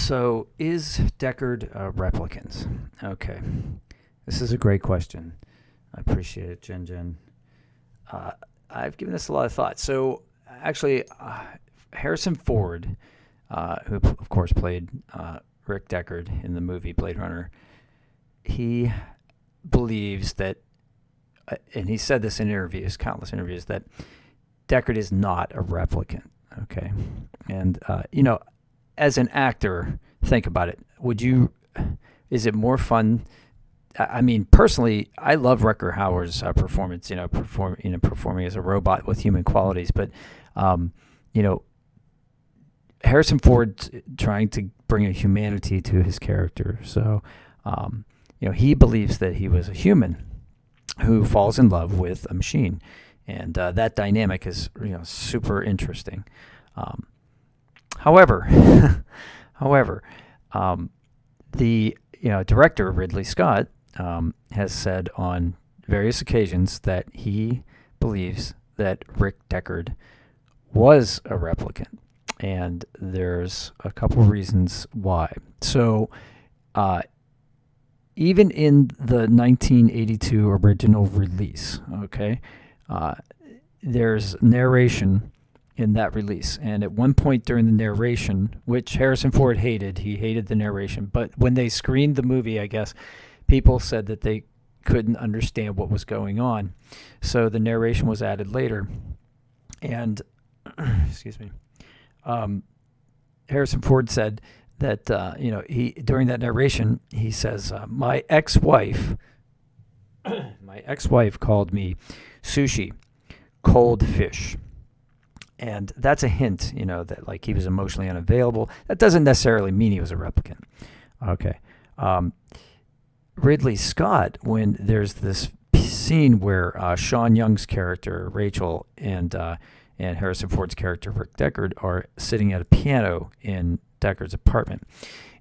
So, is Deckard a replicant? Okay, this is a great question. I appreciate it, Jen. Uh, I've given this a lot of thought. So, actually, Harrison Ford, who of course played Rick Deckard in the movie Blade Runner, he believes that, and he said this in interviews, countless interviews, that Deckard is not a replicant. Okay, and as an actor, think about it. Is it more fun? I mean, personally, I love Rutger Hauer's performance. Performing as a robot with human qualities. But, um, you know, Harrison Ford trying to bring a humanity to his character. So, he believes that he was a human who falls in love with a machine, and that dynamic is super interesting. However, the director Ridley Scott has said on various occasions that he believes that Rick Deckard was a replicant, and there's a couple reasons why. So, even in the 1982 original release, okay, there's narration in that release. And at one point during the narration, which Harrison Ford hated, he hated the narration. But when they screened the movie, I guess, people said that they couldn't understand what was going on. So the narration was added later. And, excuse me, Harrison Ford said that, he during that narration, he says, my ex-wife called me sushi, cold fish. And that's a hint, that like he was emotionally unavailable. That doesn't necessarily mean he was a replicant. Okay. Ridley Scott, when there's this scene where Sean Young's character, Rachel, and Harrison Ford's character, Rick Deckard, are sitting at a piano in Deckard's apartment.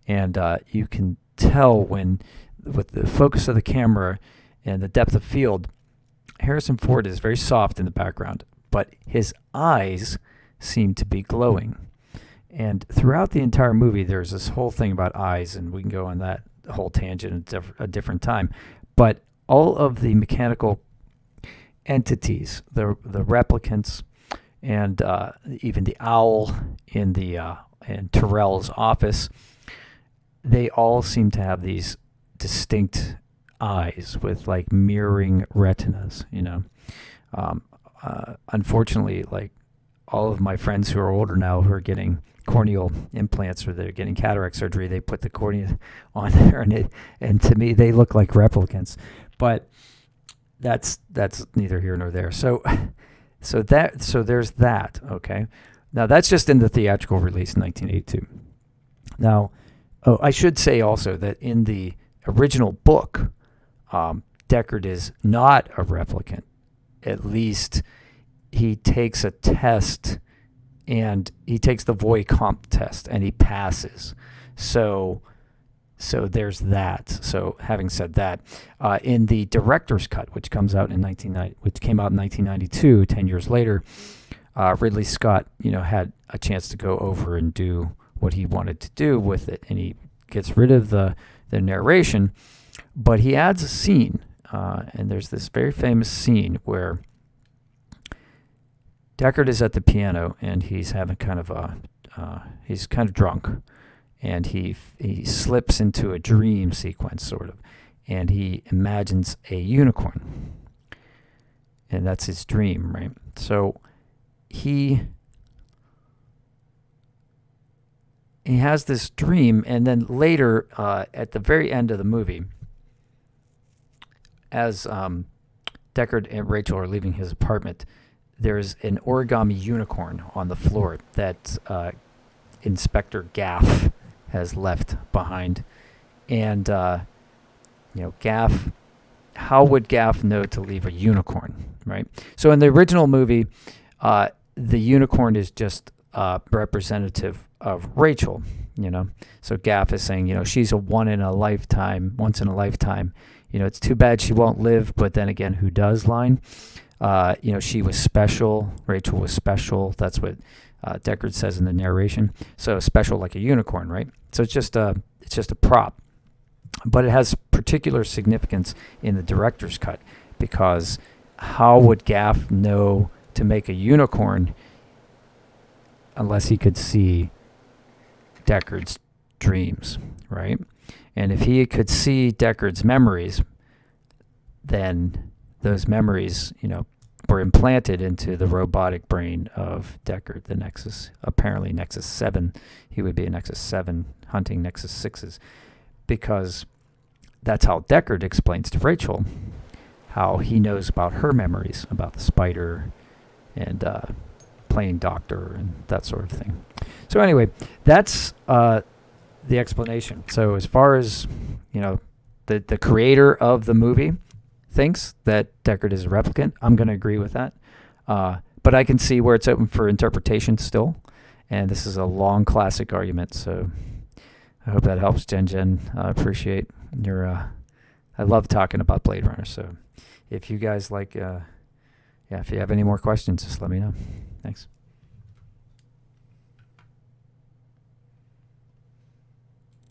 And you can tell with the focus of the camera and the depth of field, Harrison Ford is very soft in the background, but his eyes seem to be glowing. And throughout the entire movie, there's this whole thing about eyes, and we can go on that whole tangent at a different time. But all of the mechanical entities, the replicants, and even the owl in Terrell's office, they all seem to have these distinct eyes with like mirroring retinas, unfortunately, like all of my friends who are older now who are getting corneal implants or they're getting cataract surgery, they put the cornea on there, and to me they look like replicants. But that's neither here nor there. So there's that. Okay, now that's just in the theatrical release in 1982. Now, I should say also that in the original book, Deckard is not a replicant. At least he takes a test, and he takes the Voight-Comp test, and he passes. So there's that. So having said that, in the director's cut, which came out in 1992, 10 years later, Ridley Scott, had a chance to go over and do what he wanted to do with it, and he gets rid of the narration, but he adds a scene. And there's this very famous scene where Deckard is at the piano and he's having he's kind of drunk, and he slips into a dream sequence, sort of, and he imagines a unicorn, and that's his dream, right? So he has this dream, and then later, at the very end of the movie, as Deckard and Rachel are leaving his apartment, there's an origami unicorn on the floor that Inspector Gaff has left behind. And, Gaff, how would Gaff know to leave a unicorn, right? So in the original movie, the unicorn is just representative of Rachel, So Gaff is saying, she's a once in a lifetime. It's too bad she won't live, but then again, who does line? She was special. Rachel was special. That's what Deckard says in the narration. So special like a unicorn, right? So it's just a prop, but it has particular significance in the director's cut, because how would Gaff know to make a unicorn unless he could see Deckard's dreams, right? And if he could see Deckard's memories, then those memories, were implanted into the robotic brain of Deckard, the Nexus, apparently Nexus 7. He would be a Nexus 7 hunting Nexus 6s, because that's how Deckard explains to Rachel how he knows about her memories, about the spider and playing doctor and that sort of thing. So anyway, that's the explanation. So as far as, the creator of the movie thinks that Deckard is a replicant, I'm going to agree with that. But I can see where it's open for interpretation still. And this is a long classic argument. So I hope that helps, Jen. I appreciate your... I love talking about Blade Runner. So if you guys like... if you have any more questions, just let me know. Thanks.